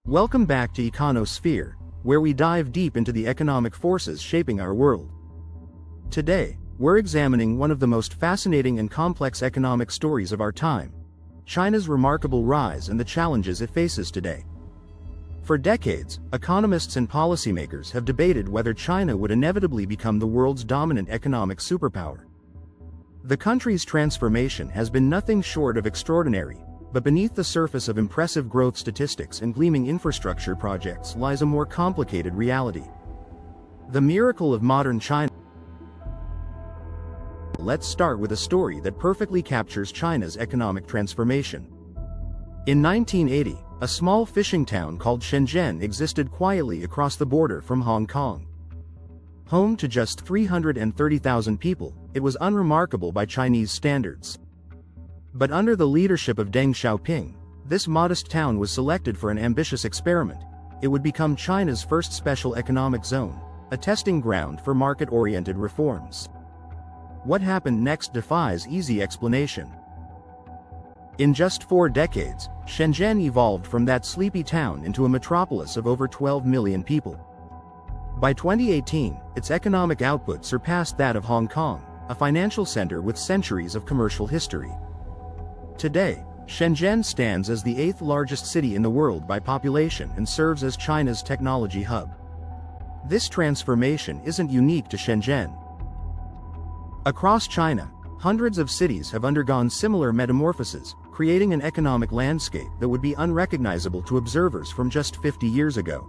Welcome back to Econosphere, where we dive deep into the economic forces shaping our world. Today, we're examining one of the most fascinating and complex economic stories of our time, China's remarkable rise and the challenges it faces today. For decades, economists and policymakers have debated whether China would inevitably become the world's dominant economic superpower. The country's transformation has been nothing short of extraordinary, but beneath the surface of impressive growth statistics and gleaming infrastructure projects lies a more complicated reality. The miracle of modern China. Let's start with a story that perfectly captures China's economic transformation. In 1980, a small fishing town called Shenzhen existed quietly across the border from Hong Kong. Home to just 330,000 people, it was unremarkable by Chinese standards. But under the leadership of Deng Xiaoping, this modest town was selected for an ambitious experiment. It would become China's first special economic zone, a testing ground for market-oriented reforms. What happened next defies easy explanation. In just 4 decades, Shenzhen evolved from that sleepy town into a metropolis of over 12 million people. By 2018, its economic output surpassed that of Hong Kong, a financial center with centuries of commercial history. Today, Shenzhen stands as the 8th largest city in the world by population and serves as China's technology hub. This transformation isn't unique to Shenzhen. Across China, hundreds of cities have undergone similar metamorphoses, creating an economic landscape that would be unrecognizable to observers from just 50 years ago.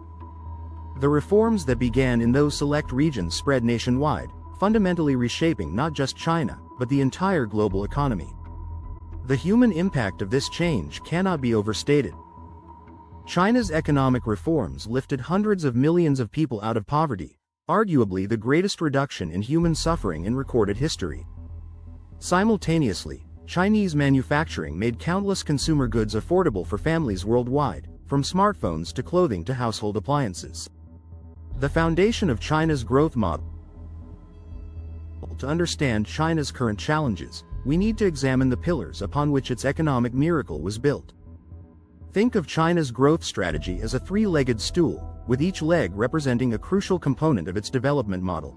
The reforms that began in those select regions spread nationwide, fundamentally reshaping not just China, but the entire global economy. The human impact of this change cannot be overstated. China's economic reforms lifted hundreds of millions of people out of poverty, arguably the greatest reduction in human suffering in recorded history. Simultaneously, Chinese manufacturing made countless consumer goods affordable for families worldwide, from smartphones to clothing to household appliances. The foundation of China's growth model. To understand China's current challenges, we need to examine the pillars upon which its economic miracle was built. Think of China's growth strategy as a 3-legged stool, with each leg representing a crucial component of its development model.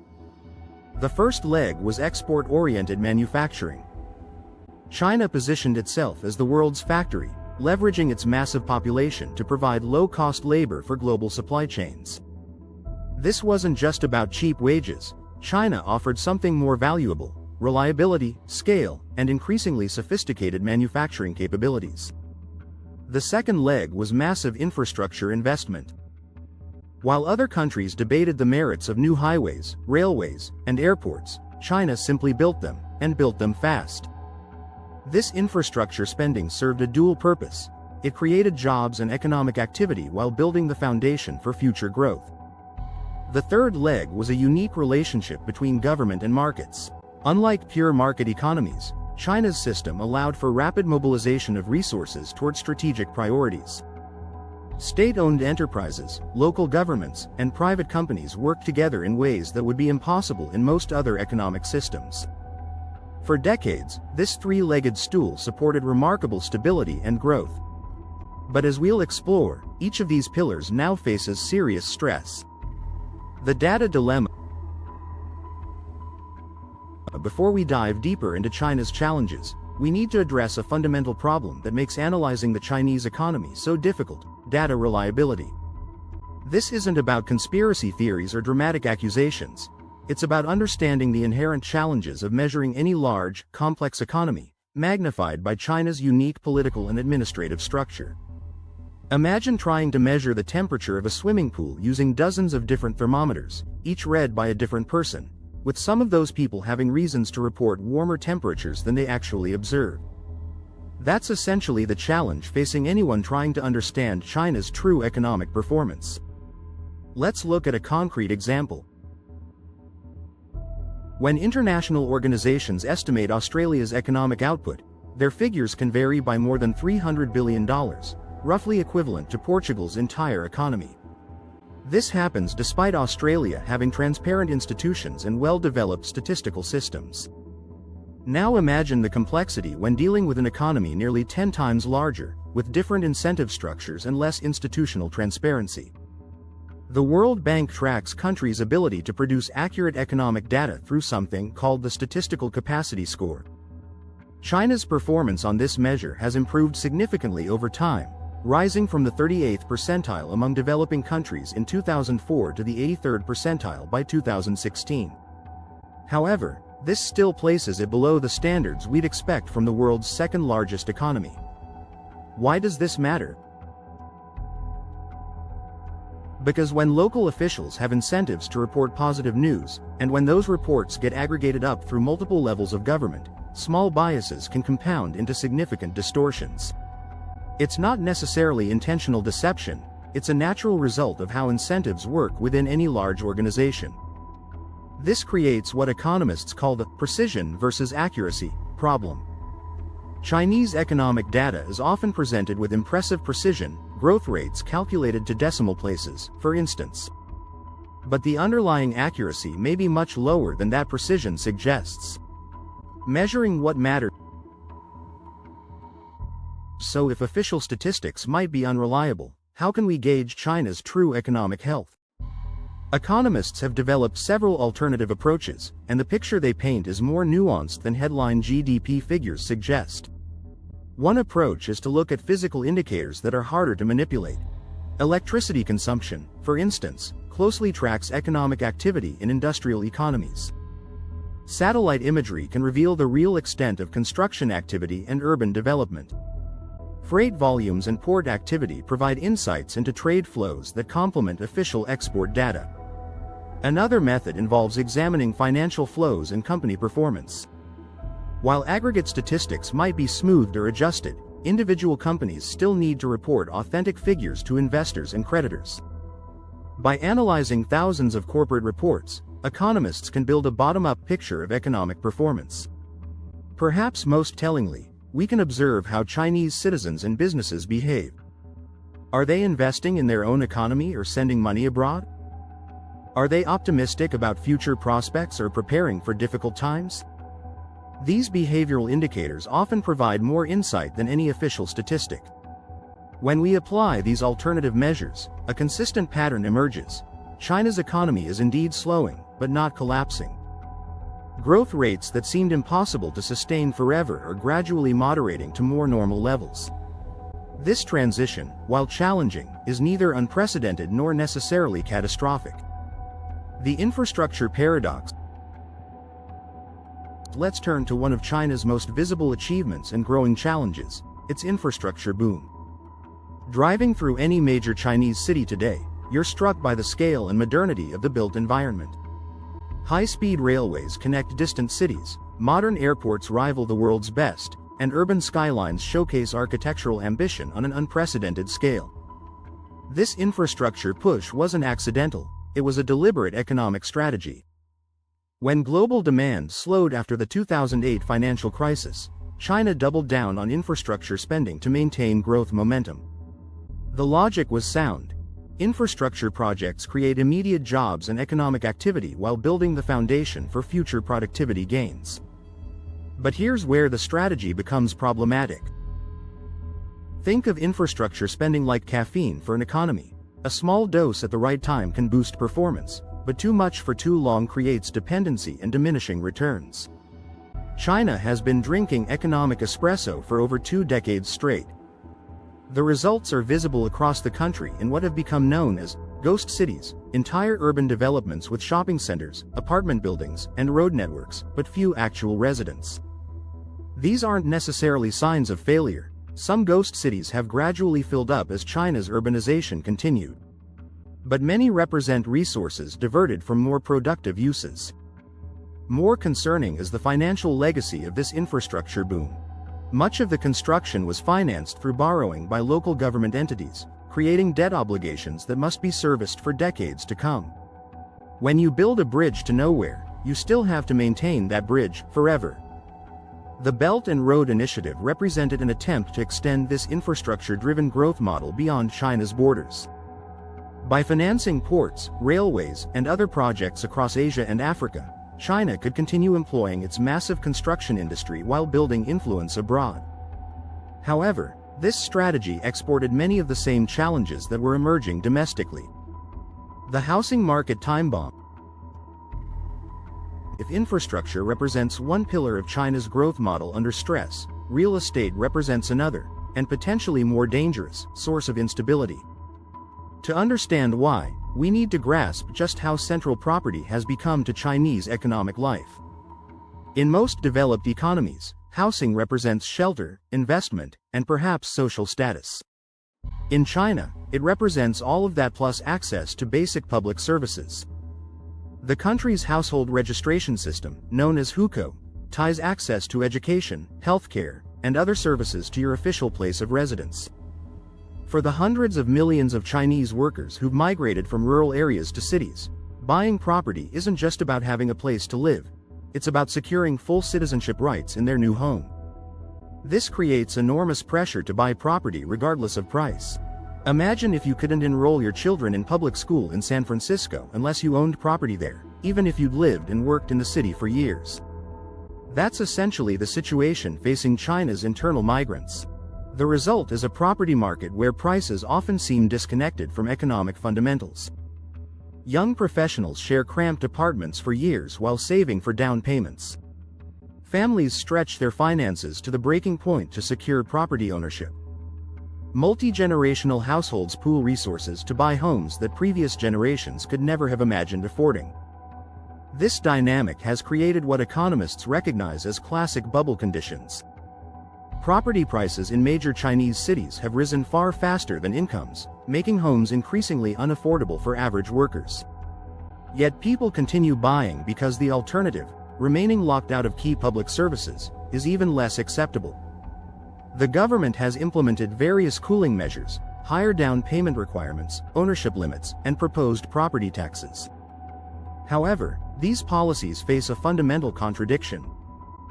The first leg was export-oriented manufacturing. China positioned itself as the world's factory, leveraging its massive population to provide low-cost labor for global supply chains. This wasn't just about cheap wages. China offered something more valuable: reliability, scale, and increasingly sophisticated manufacturing capabilities. The second leg was massive infrastructure investment. While other countries debated the merits of new highways, railways, and airports, China simply built them, and built them fast. This infrastructure spending served a dual purpose. It created jobs and economic activity while building the foundation for future growth. The third leg was a unique relationship between government and markets. Unlike pure market economies, China's system allowed for rapid mobilization of resources toward strategic priorities. State-owned enterprises, local governments, and private companies worked together in ways that would be impossible in most other economic systems. For decades, this 3-legged stool supported remarkable stability and growth. But as we'll explore, each of these pillars now faces serious stress. The data dilemma. Before we dive deeper into China's challenges, we need to address a fundamental problem that makes analyzing the Chinese economy so difficult: data reliability. This isn't about conspiracy theories or dramatic accusations. It's about understanding the inherent challenges of measuring any large, complex economy, magnified by China's unique political and administrative structure. Imagine trying to measure the temperature of a swimming pool using dozens of different thermometers, each read by a different person, with some of those people having reasons to report warmer temperatures than they actually observe. That's essentially the challenge facing anyone trying to understand China's true economic performance. Let's look at a concrete example. When international organizations estimate Australia's economic output, their figures can vary by more than $300 billion, roughly equivalent to Portugal's entire economy. This happens despite Australia having transparent institutions and well-developed statistical systems. Now imagine the complexity when dealing with an economy nearly 10 times larger, with different incentive structures and less institutional transparency. The World Bank tracks countries' ability to produce accurate economic data through something called the Statistical Capacity Score. China's performance on this measure has improved significantly over time, rising from the 38th percentile among developing countries in 2004 to the 83rd percentile by 2016. However, this still places it below the standards we'd expect from the world's second-largest economy. Why does this matter? Because when local officials have incentives to report positive news, and when those reports get aggregated up through multiple levels of government, small biases can compound into significant distortions. It's not necessarily intentional deception, it's a natural result of how incentives work within any large organization. This creates what economists call the precision versus accuracy problem. Chinese economic data is often presented with impressive precision, growth rates calculated to decimal places, for instance. But the underlying accuracy may be much lower than that precision suggests. Measuring what matters. So if official statistics might be unreliable, how can we gauge China's true economic health? Economists have developed several alternative approaches, and the picture they paint is more nuanced than headline GDP figures suggest. One approach is to look at physical indicators that are harder to manipulate. Electricity consumption, for instance, closely tracks economic activity in industrial economies. Satellite imagery can reveal the real extent of construction activity and urban development. Freight volumes and port activity provide insights into trade flows that complement official export data. Another method involves examining financial flows and company performance. While aggregate statistics might be smoothed or adjusted, individual companies still need to report authentic figures to investors and creditors. By analyzing thousands of corporate reports, economists can build a bottom-up picture of economic performance. Perhaps most tellingly, we can observe how Chinese citizens and businesses behave. Are they investing in their own economy or sending money abroad? Are they optimistic about future prospects or preparing for difficult times? These behavioral indicators often provide more insight than any official statistic. When we apply these alternative measures, a consistent pattern emerges. China's economy is indeed slowing, but not collapsing. Growth rates that seemed impossible to sustain forever are gradually moderating to more normal levels. This transition, while challenging, is neither unprecedented nor necessarily catastrophic. The infrastructure paradox. Let's turn to one of China's most visible achievements and growing challenges, its infrastructure boom. Driving through any major Chinese city today, you're struck by the scale and modernity of the built environment. High-speed railways connect distant cities, modern airports rival the world's best, and urban skylines showcase architectural ambition on an unprecedented scale. This infrastructure push wasn't accidental, it was a deliberate economic strategy. When global demand slowed after the 2008 financial crisis, China doubled down on infrastructure spending to maintain growth momentum. The logic was sound. Infrastructure projects create immediate jobs and economic activity while building the foundation for future productivity gains. But here's where the strategy becomes problematic. Think of infrastructure spending like caffeine for an economy. A small dose at the right time can boost performance, but too much for too long creates dependency and diminishing returns. China has been drinking economic espresso for over 2 decades straight. The results are visible across the country in what have become known as ghost cities, entire urban developments with shopping centers, apartment buildings, and road networks, but few actual residents. These aren't necessarily signs of failure. Some ghost cities have gradually filled up as China's urbanization continued. But many represent resources diverted from more productive uses. More concerning is the financial legacy of this infrastructure boom. Much of the construction was financed through borrowing by local government entities, creating debt obligations that must be serviced for decades to come. When you build a bridge to nowhere, you still have to maintain that bridge forever. The Belt and Road Initiative represented an attempt to extend this infrastructure-driven growth model beyond China's borders. By financing ports, railways, and other projects across Asia and Africa, China could continue employing its massive construction industry while building influence abroad. However, this strategy exported many of the same challenges that were emerging domestically. The housing market time bomb. If infrastructure represents one pillar of China's growth model under stress, real estate represents another, and potentially more dangerous, source of instability. To understand why, we need to grasp just how central property has become to Chinese economic life. In most developed economies, housing represents shelter, investment, and perhaps social status. In China, it represents all of that plus access to basic public services. The country's household registration system, known as hukou, ties access to education, healthcare, and other services to your official place of residence. For the hundreds of millions of Chinese workers who've migrated from rural areas to cities, buying property isn't just about having a place to live, it's about securing full citizenship rights in their new home. This creates enormous pressure to buy property regardless of price. Imagine if you couldn't enroll your children in public school in San Francisco unless you owned property there, even if you'd lived and worked in the city for years. That's essentially the situation facing China's internal migrants. The result is a property market where prices often seem disconnected from economic fundamentals. Young professionals share cramped apartments for years while saving for down payments. Families stretch their finances to the breaking point to secure property ownership. Multi-generational households pool resources to buy homes that previous generations could never have imagined affording. This dynamic has created what economists recognize as classic bubble conditions. Property prices in major Chinese cities have risen far faster than incomes, making homes increasingly unaffordable for average workers. Yet people continue buying because the alternative, remaining locked out of key public services, is even less acceptable. The government has implemented various cooling measures, higher down payment requirements, ownership limits, and proposed property taxes. However, these policies face a fundamental contradiction.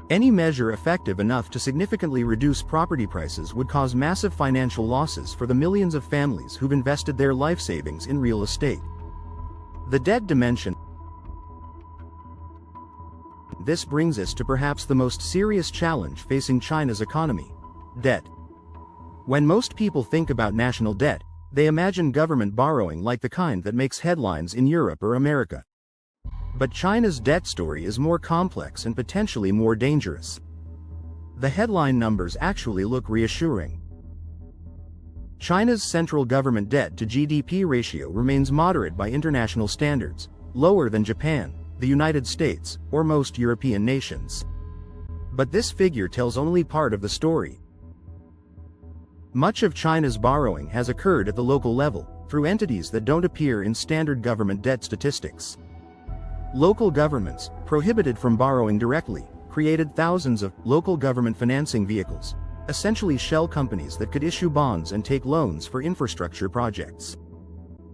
Any measure effective enough to significantly reduce property prices would cause massive financial losses for the millions of families who've invested their life savings in real estate. The debt dimension. This brings us to perhaps the most serious challenge facing China's economy: debt. When most people think about national debt, they imagine government borrowing like the kind that makes headlines in Europe or America. But China's debt story is more complex and potentially more dangerous. The headline numbers actually look reassuring. China's central government debt to GDP ratio remains moderate by international standards, lower than Japan, the United States, or most European nations. But this figure tells only part of the story. Much of China's borrowing has occurred at the local level, through entities that don't appear in standard government debt statistics. Local governments, prohibited from borrowing directly, created thousands of local government financing vehicles, essentially shell companies that could issue bonds and take loans for infrastructure projects.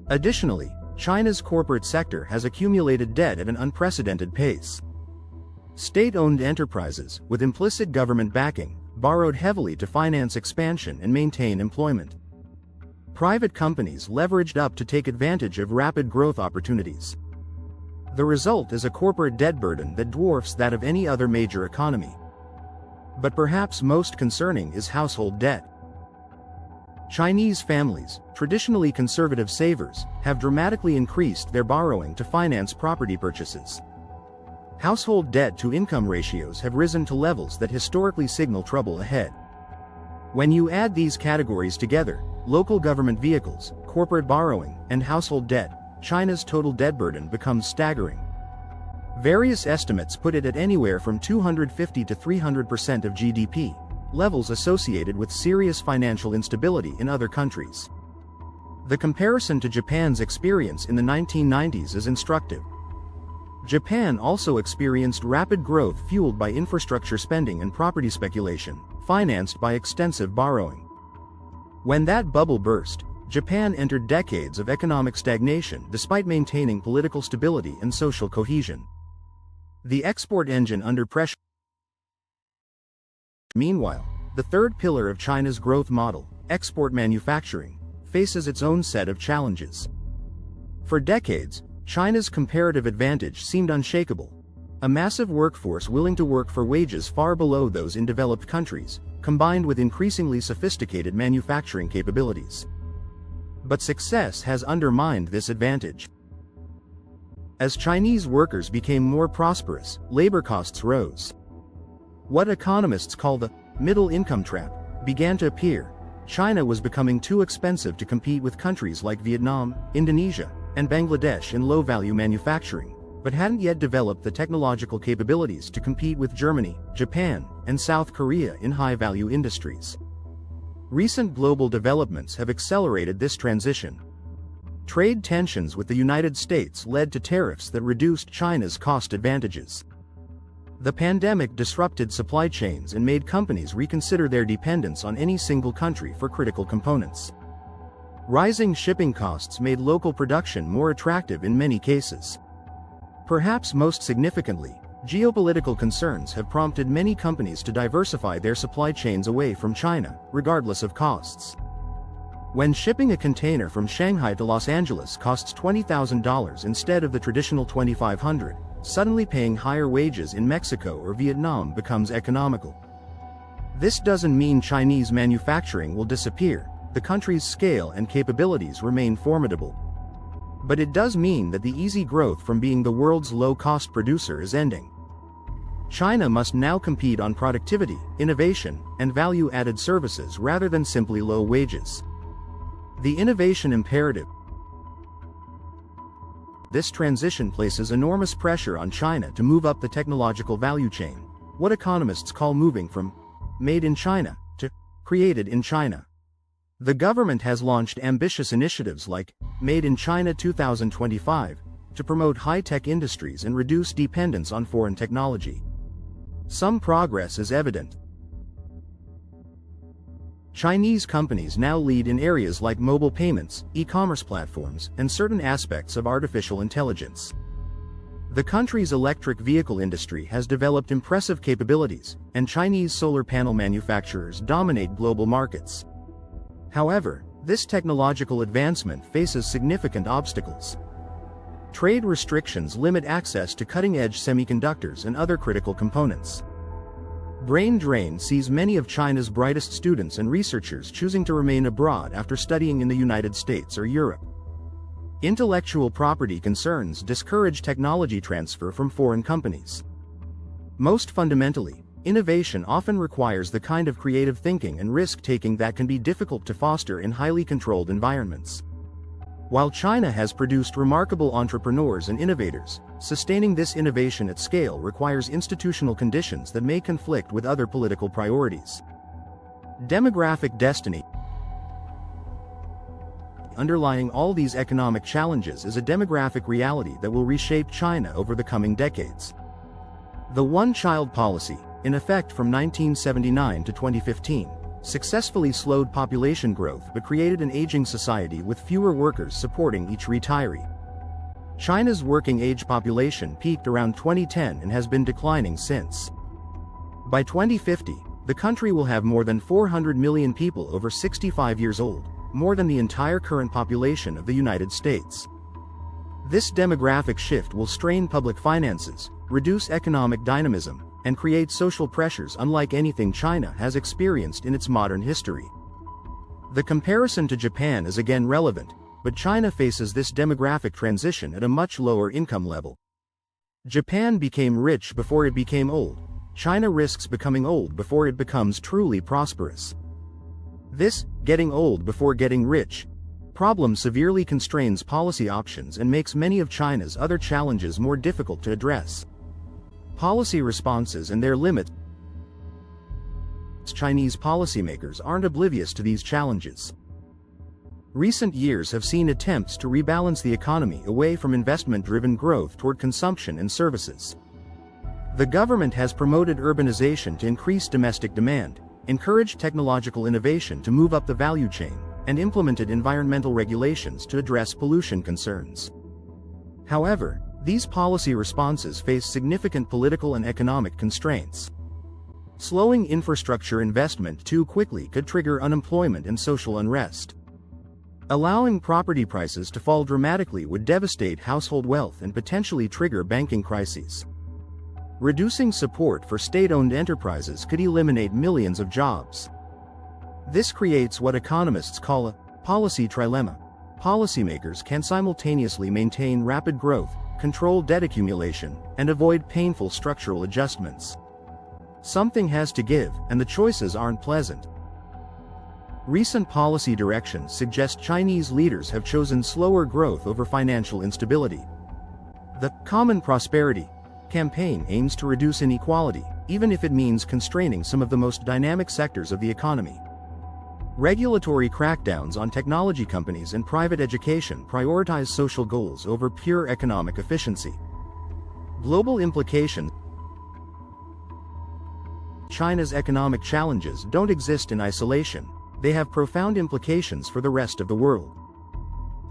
Additionally, China's corporate sector has accumulated debt at an unprecedented pace. State-owned enterprises, with implicit government backing, borrowed heavily to finance expansion and maintain employment. Private companies leveraged up to take advantage of rapid growth opportunities. The result is a corporate debt burden that dwarfs that of any other major economy. But perhaps most concerning is household debt. Chinese families, traditionally conservative savers, have dramatically increased their borrowing to finance property purchases. Household debt-to-income ratios have risen to levels that historically signal trouble ahead. When you add these categories together, local government vehicles, corporate borrowing, and household debt, China's total debt burden becomes staggering. Various estimates put it at anywhere from 250 to 300% of GDP, levels associated with serious financial instability in other countries. The comparison to Japan's experience in the 1990s is instructive. Japan also experienced rapid growth fueled by infrastructure spending and property speculation, financed by extensive borrowing. When that bubble burst, Japan entered decades of economic stagnation despite maintaining political stability and social cohesion. The export engine under pressure. Meanwhile, the third pillar of China's growth model, export manufacturing, faces its own set of challenges. For decades, China's comparative advantage seemed unshakable. A massive workforce willing to work for wages far below those in developed countries, combined with increasingly sophisticated manufacturing capabilities. But success has undermined this advantage. As Chinese workers became more prosperous, labor costs rose. What economists call the middle income trap began to appear. China was becoming too expensive to compete with countries like Vietnam, Indonesia, and Bangladesh in low-value manufacturing, but hadn't yet developed the technological capabilities to compete with Germany, Japan, and South Korea in high-value industries. Recent global developments have accelerated this transition. Trade tensions with the United States led to tariffs that reduced China's cost advantages. The pandemic disrupted supply chains and made companies reconsider their dependence on any single country for critical components. Rising shipping costs made local production more attractive in many cases. Perhaps most significantly, geopolitical concerns have prompted many companies to diversify their supply chains away from China, regardless of costs. When shipping a container from Shanghai to Los Angeles costs $20,000 instead of the traditional $2,500, suddenly paying higher wages in Mexico or Vietnam becomes economical. This doesn't mean Chinese manufacturing will disappear. The country's scale and capabilities remain formidable. But it does mean that the easy growth from being the world's low-cost producer is ending. China must now compete on productivity, innovation, and value-added services rather than simply low wages. The innovation imperative. This transition places enormous pressure on China to move up the technological value chain, what economists call moving from made in China to created in China. The government has launched ambitious initiatives like Made in China 2025 to promote high-tech industries and reduce dependence on foreign technology. Some progress is evident. Chinese companies now lead in areas like mobile payments, e-commerce platforms, and certain aspects of artificial intelligence. The country's electric vehicle industry has developed impressive capabilities, and Chinese solar panel manufacturers dominate global markets. However, this technological advancement faces significant obstacles. Trade restrictions limit access to cutting-edge semiconductors and other critical components. Brain drain sees many of China's brightest students and researchers choosing to remain abroad after studying in the United States or Europe. Intellectual property concerns discourage technology transfer from foreign companies. Most fundamentally, innovation often requires the kind of creative thinking and risk-taking that can be difficult to foster in highly controlled environments. While China has produced remarkable entrepreneurs and innovators, sustaining this innovation at scale requires institutional conditions that may conflict with other political priorities. Demographic destiny. Underlying all these economic challenges is a demographic reality that will reshape China over the coming decades. The one-child policy, in effect from 1979 to 2015, successfully slowed population growth but created an aging society with fewer workers supporting each retiree. China's working-age population peaked around 2010 and has been declining since. By 2050, the country will have more than 400 million people over 65 years old, more than the entire current population of the United States. This demographic shift will strain public finances, reduce economic dynamism, and create social pressures unlike anything China has experienced in its modern history. The comparison to Japan is again relevant, but China faces this demographic transition at a much lower income level. Japan became rich before it became old. China risks becoming old before it becomes truly prosperous. This, getting old before getting rich, problem severely constrains policy options and makes many of China's other challenges more difficult to address. Policy responses and their limits. Chinese policymakers aren't oblivious to these challenges. Recent years have seen attempts to rebalance the economy away from investment-driven growth toward consumption and services. The government has promoted urbanization to increase domestic demand, encouraged technological innovation to move up the value chain, and implemented environmental regulations to address pollution concerns. However, these policy responses face significant political and economic constraints. Slowing infrastructure investment too quickly could trigger unemployment and social unrest. Allowing property prices to fall dramatically would devastate household wealth and potentially trigger banking crises. Reducing support for state-owned enterprises could eliminate millions of jobs. This creates what economists call a policy trilemma. Policymakers can simultaneously maintain rapid growth, control debt accumulation, and avoid painful structural adjustments. Something has to give, and the choices aren't pleasant. Recent policy directions suggest Chinese leaders have chosen slower growth over financial instability. The Common Prosperity campaign aims to reduce inequality, even if it means constraining some of the most dynamic sectors of the economy. Regulatory crackdowns on technology companies and private education prioritize social goals over pure economic efficiency. Global implications. China's economic challenges don't exist in isolation, they have profound implications for the rest of the world.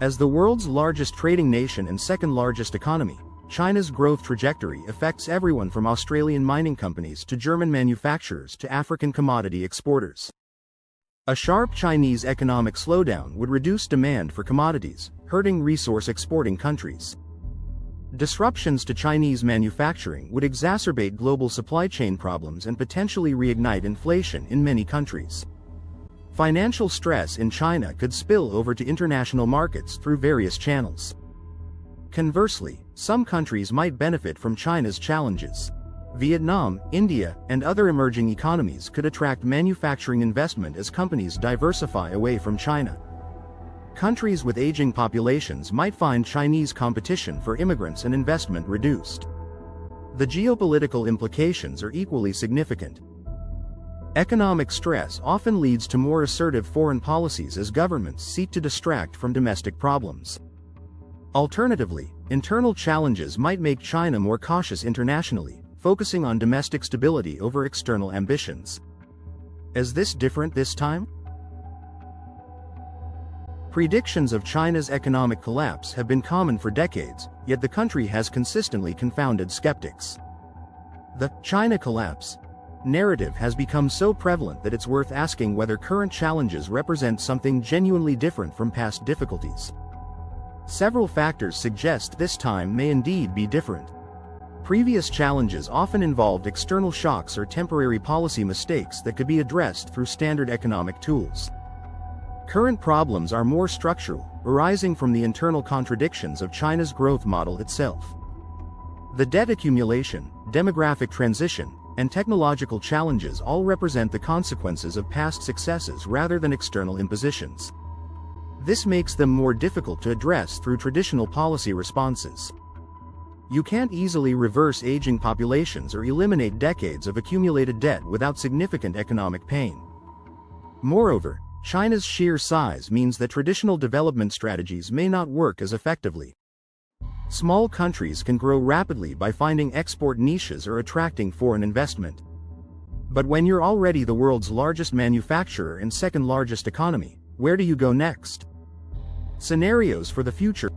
As the world's largest trading nation and second-largest economy, China's growth trajectory affects everyone from Australian mining companies to German manufacturers to African commodity exporters. A sharp Chinese economic slowdown would reduce demand for commodities, hurting resource-exporting countries. Disruptions to Chinese manufacturing would exacerbate global supply chain problems and potentially reignite inflation in many countries. Financial stress in China could spill over to international markets through various channels. Conversely, some countries might benefit from China's challenges. Vietnam, India, and other emerging economies could attract manufacturing investment as companies diversify away from China. Countries with aging populations might find Chinese competition for immigrants and investment reduced. The geopolitical implications are equally significant. Economic stress often leads to more assertive foreign policies as governments seek to distract from domestic problems. Alternatively, internal challenges might make China more cautious internationally, focusing on domestic stability over external ambitions. Is this different this time? Predictions of China's economic collapse have been common for decades, yet the country has consistently confounded skeptics. The China collapse narrative has become so prevalent that it's worth asking whether current challenges represent something genuinely different from past difficulties. Several factors suggest this time may indeed be different. Previous challenges often involved external shocks or temporary policy mistakes that could be addressed through standard economic tools. Current problems are more structural, arising from the internal contradictions of China's growth model itself. The debt accumulation, demographic transition, and technological challenges all represent the consequences of past successes rather than external impositions. This makes them more difficult to address through traditional policy responses. You can't easily reverse aging populations or eliminate decades of accumulated debt without significant economic pain. Moreover, China's sheer size means that traditional development strategies may not work as effectively. Small countries can grow rapidly by finding export niches or attracting foreign investment. But when you're already the world's largest manufacturer and second-largest economy, where do you go next? Scenarios for the future.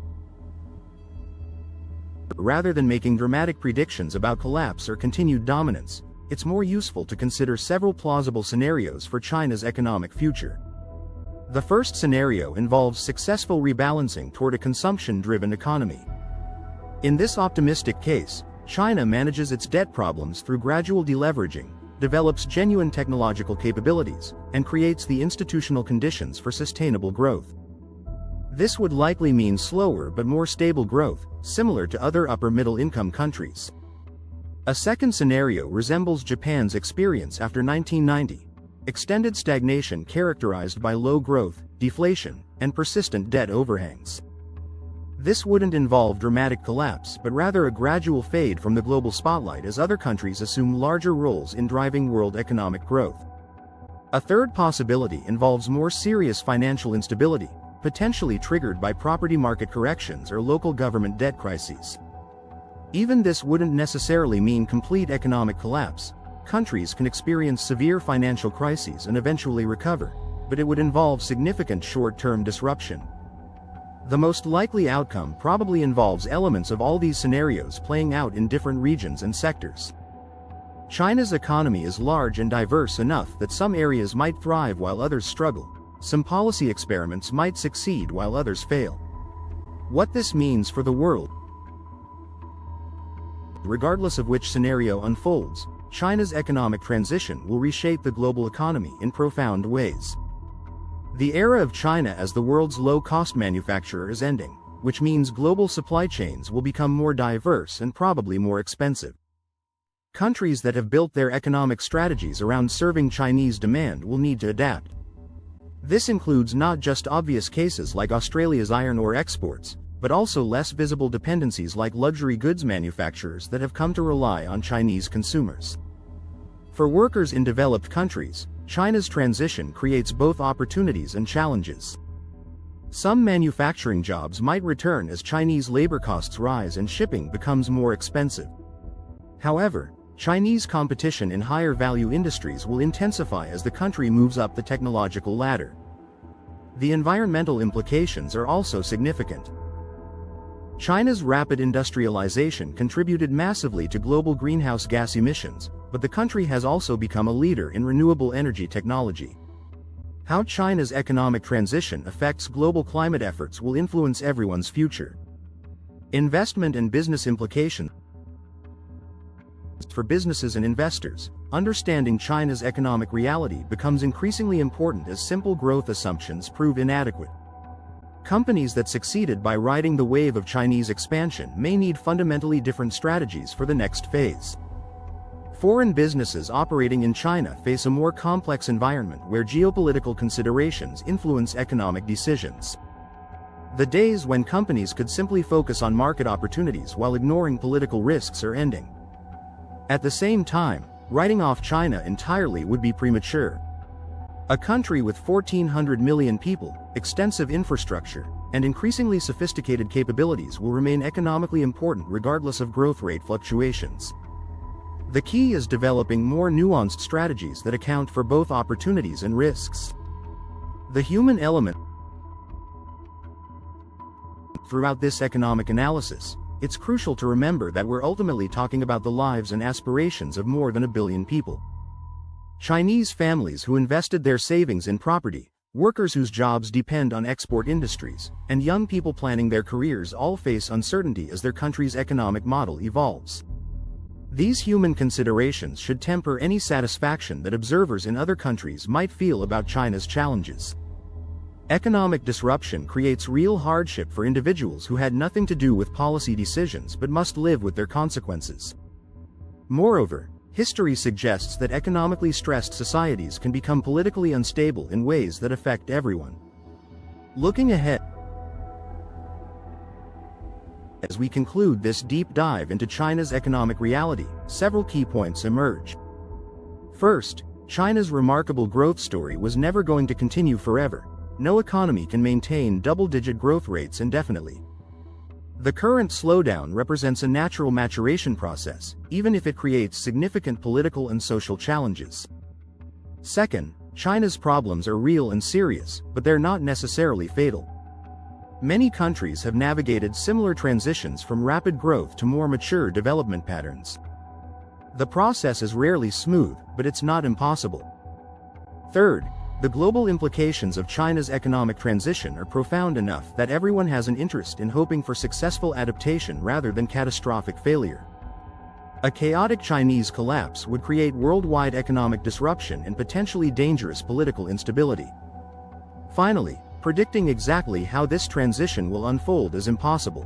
Rather than making dramatic predictions about collapse or continued dominance, it's more useful to consider several plausible scenarios for China's economic future. The first scenario involves successful rebalancing toward a consumption-driven economy. In this optimistic case, China manages its debt problems through gradual deleveraging, develops genuine technological capabilities, and creates the institutional conditions for sustainable growth. This would likely mean slower but more stable growth, similar to other upper-middle-income countries. A second scenario resembles Japan's experience after 1990, extended stagnation characterized by low growth, deflation, and persistent debt overhangs. This wouldn't involve dramatic collapse but rather a gradual fade from the global spotlight as other countries assume larger roles in driving world economic growth. A third possibility involves more serious financial instability, potentially triggered by property market corrections or local government debt crises. Even this wouldn't necessarily mean complete economic collapse. Countries can experience severe financial crises and eventually recover, but it would involve significant short-term disruption. The most likely outcome probably involves elements of all these scenarios playing out in different regions and sectors. China's economy is large and diverse enough that some areas might thrive while others struggle. Some policy experiments might succeed while others fail. What this means for the world. Regardless of which scenario unfolds, China's economic transition will reshape the global economy in profound ways. The era of China as the world's low-cost manufacturer is ending, which means global supply chains will become more diverse and probably more expensive. Countries that have built their economic strategies around serving Chinese demand will need to adapt. This includes not just obvious cases like Australia's iron ore exports, but also less visible dependencies like luxury goods manufacturers that have come to rely on Chinese consumers. For workers in developed countries, China's transition creates both opportunities and challenges. Some manufacturing jobs might return as Chinese labor costs rise and shipping becomes more expensive. However, Chinese competition in higher value industries will intensify as the country moves up the technological ladder. The environmental implications are also significant. China's rapid industrialization contributed massively to global greenhouse gas emissions, but the country has also become a leader in renewable energy technology. How China's economic transition affects global climate efforts will influence everyone's future. Investment and business implications. For businesses and investors, understanding China's economic reality becomes increasingly important as simple growth assumptions prove inadequate. Companies that succeeded by riding the wave of Chinese expansion may need fundamentally different strategies for the next phase. Foreign businesses operating in China face a more complex environment where geopolitical considerations influence economic decisions. The days when companies could simply focus on market opportunities while ignoring political risks are ending. At the same time, writing off China entirely would be premature. A country with 1,400 million people, extensive infrastructure, and increasingly sophisticated capabilities will remain economically important regardless of growth rate fluctuations. The key is developing more nuanced strategies that account for both opportunities and risks. The human element. Throughout this economic analysis, it's crucial to remember that we're ultimately talking about the lives and aspirations of more than 1 billion people. Chinese families who invested their savings in property, workers whose jobs depend on export industries, and young people planning their careers all face uncertainty as their country's economic model evolves. These human considerations should temper any satisfaction that observers in other countries might feel about China's challenges. Economic disruption creates real hardship for individuals who had nothing to do with policy decisions but must live with their consequences. Moreover, history suggests that economically stressed societies can become politically unstable in ways that affect everyone. Looking ahead, as we conclude this deep dive into China's economic reality, several key points emerge. First, China's remarkable growth story was never going to continue forever. No economy can maintain double-digit growth rates indefinitely. The current slowdown represents a natural maturation process, even if it creates significant political and social challenges. Second, China's problems are real and serious, but they're not necessarily fatal. Many countries have navigated similar transitions from rapid growth to more mature development patterns. The process is rarely smooth, but it's not impossible. Third, the global implications of China's economic transition are profound enough that everyone has an interest in hoping for successful adaptation rather than catastrophic failure. A chaotic Chinese collapse would create worldwide economic disruption and potentially dangerous political instability. Finally, predicting exactly how this transition will unfold is impossible.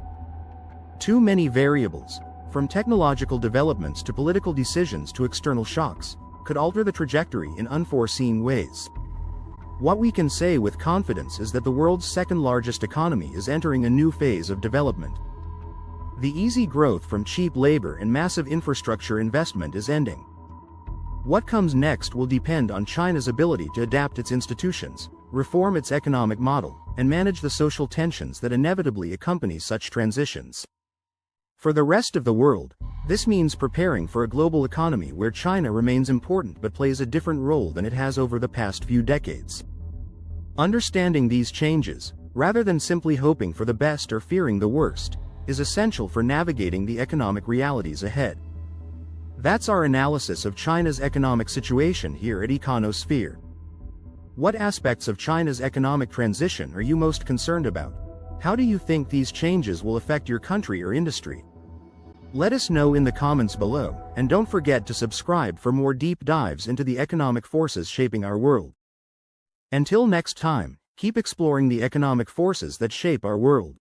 Too many variables, from technological developments to political decisions to external shocks, could alter the trajectory in unforeseen ways. What we can say with confidence is that the world's second-largest economy is entering a new phase of development. The easy growth from cheap labor and massive infrastructure investment is ending. What comes next will depend on China's ability to adapt its institutions, reform its economic model, and manage the social tensions that inevitably accompany such transitions. For the rest of the world, this means preparing for a global economy where China remains important but plays a different role than it has over the past few decades. Understanding these changes, rather than simply hoping for the best or fearing the worst, is essential for navigating the economic realities ahead. That's our analysis of China's economic situation here at Econosphere. What aspects of China's economic transition are you most concerned about? How do you think these changes will affect your country or industry? Let us know in the comments below, and don't forget to subscribe for more deep dives into the economic forces shaping our world. Until next time, keep exploring the economic forces that shape our world.